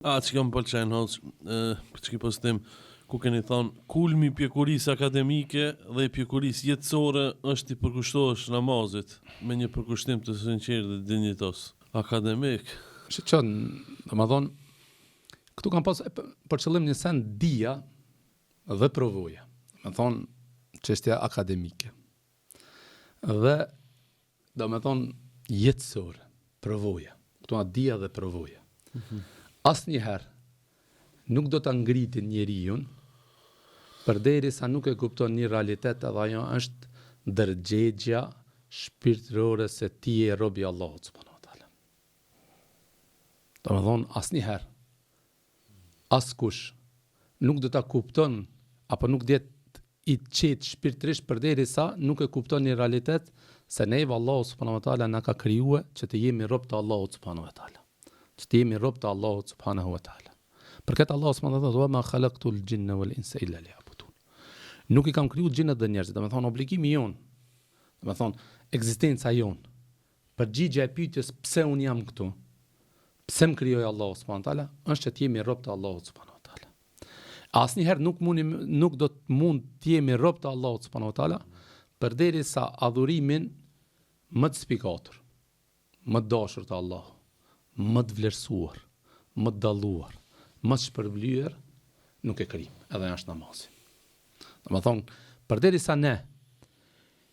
Që kam pëlqen hoc, për çka postim ku keni thonë kulmi i pjekurisë akademike dhe i pjekurisë jetësore është i përkushtohesh namazit me një përkushtim të sinqert dhe dinjitos. Akademik. Shqon, domethënë, këtu kam pas për qëllim një sen dia dhe provoja. Domethënë çështja akademike. Dhe domethënë jetësore, provoja. Këtu a dia dhe provoja. Asnjëherë nuk do ta ngritin njeriun përderisa nuk e kupton një realitet edhe ajo është ndërgjegja shpirtërore se ti je rob i Allahut subhanahu wa taala. Domethënë asnjëherë askush nuk do ta kupton apo nuk do të i qetë shpirtërisht përderisa nuk e kupton një realitet se neve Allahu subhanahu wa taala na ka krijuar që të jemi rob të Allahut subhanahu wa taala. Që të jemi rob të Allahut subhanahu wa taala. Për këtë Allah subhanahu wa taala ma khalaqtul jinna wal insa illa liya'budun. Nuk I kam krijuar gjinat dhe njerëzit, domethënë obligimi jon, domethënë ekzistenca jon. Përgjigjja e pyetjes pse un jam këtu? Pse më krijoi Allahu subhanahu wa taala? Është që të jemi rob të Allahut subhanahu wa taala. Asnjëherë nuk do të mund të jemi rob të Allahut subhanahu wa taala përderisa adhurimin më të spikatur, më të dashur të Allahut, më të vlerësuar, më të dalluar, më të shpërblyer nuk e krijim, edhe është namazi. Domethënë, përderisa ne,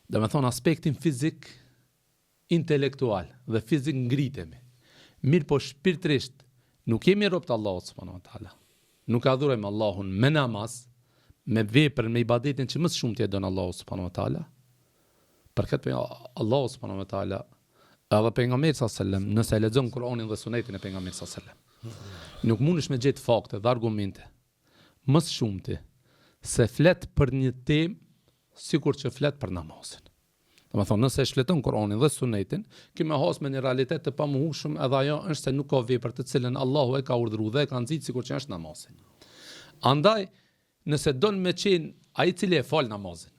domethënë aspektin fizik, intelektual dhe fizik ngritemi, mirë po shpirtërisht nuk jemi rob të Allahut subhanahu wa taala. Nuk adhurojmë Allahun me namaz, me veprën, me ibadetin që më shumë t'i don Allahu subhanahu wa taala. Për këtë Allahu subhanahu wa taala edhe pejgamberi sallallahu alajhi wasallam, nëse e lexon Kur'anin dhe Sunetin e pejgamberit sallallahu alajhi wasallam, nuk mundesh me gjetë fakte dhe argumente më së shumti se flet për një temë sikur që flet për namazin. Domethënë, nëse e shfleton Kur'anin dhe Sunetin, ki me has me një realitet të pamohshëm, edhe ajo është se nuk ka vepër të cilën Allahu e ka urdhëruar dhe e ka nxitur sikur që është namazi. Andaj, nëse don me qenë ai i cili e fal namazin,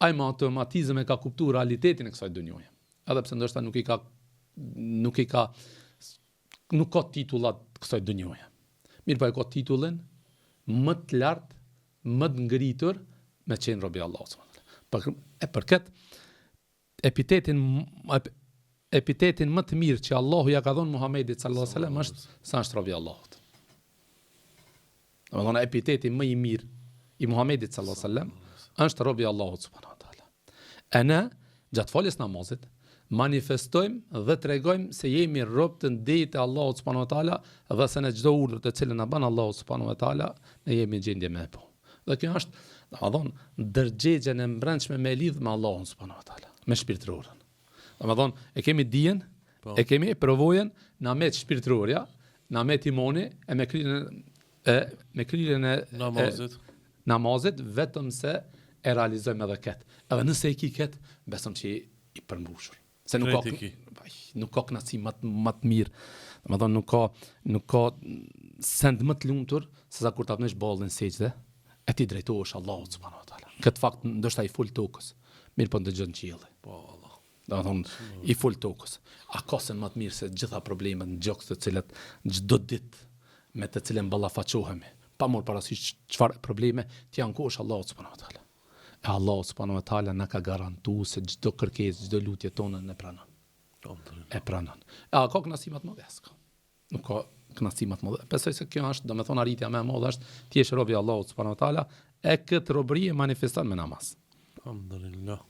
ai me automatizëm e ka kuptuar realitetin e kësaj dunjoje. Edhe pse ndoshta nuk ka titullat kësaj dunjoje. Mirë po e ka titullin më të lartë, më të ngritur me qenë robi Allahut subhanallahu. Për këtë epitetin më të mirë që Allahu ja ka dhënë Muhamedit sallallahu alaihi wasallam është sa është robi Allahut. Domethënë epiteti më i mirë i Muhamedit sallallahu alaihi wasallam është robi Allahut subhanahu wa taala. Ne gjatë faljes namazit manifestojmë dhe tregojmë se jemi rob të ndejtë të Allahut subhanahu wa taala dhe se në çdo urdhër të cilën na bën Allahu subhanahu wa taala ne jemi në gjendje me e po. Dhe kjo është, domethënë, ndërgjegjen e mbrëmshme me lidh me Allahun subhanahu wa taala, me shpirtërorën. Domethënë, e kemi dijen, e kemi provojën, na met shpirtërorja, na met imani e me kryerjen e namazit vetëm se e realizojmë edhe këtë. Edhe nëse e ki këtë, besëm që i përmbushur. Se nuk ka kënaqësi më të mirë. Domethënë nuk ka send më të lumtur se sa kur ta vësh ballin sejdë e ti drejtohesh Allahut subhanahu wa taala. Këtë fakt ndoshta i ful tokës. Mirë po ndëgjon qielli. Po Allah. Domethënë i ful tokës. A ka sen më të mirë se gjitha problemet në gjokë të cilat çdo ditë me të cilën ballafaqohemi. Pa marrë parasysh çfarë probleme ti ankohesh Allahut subhanahu wa taala. E Allah subhanahu wa taala na ka garantuar se çdo kërkesë, çdo lutje tonë e pranon. E pranon. A ka kënaqësimat më vesk? Nuk ka kënaqësimat më. Besoj se kjo është, domethënë arritja më e madhe është ti je robi i Allahut subhanahu wa taala e këtë robëri e manifeston me namaz. Alhamdulillah.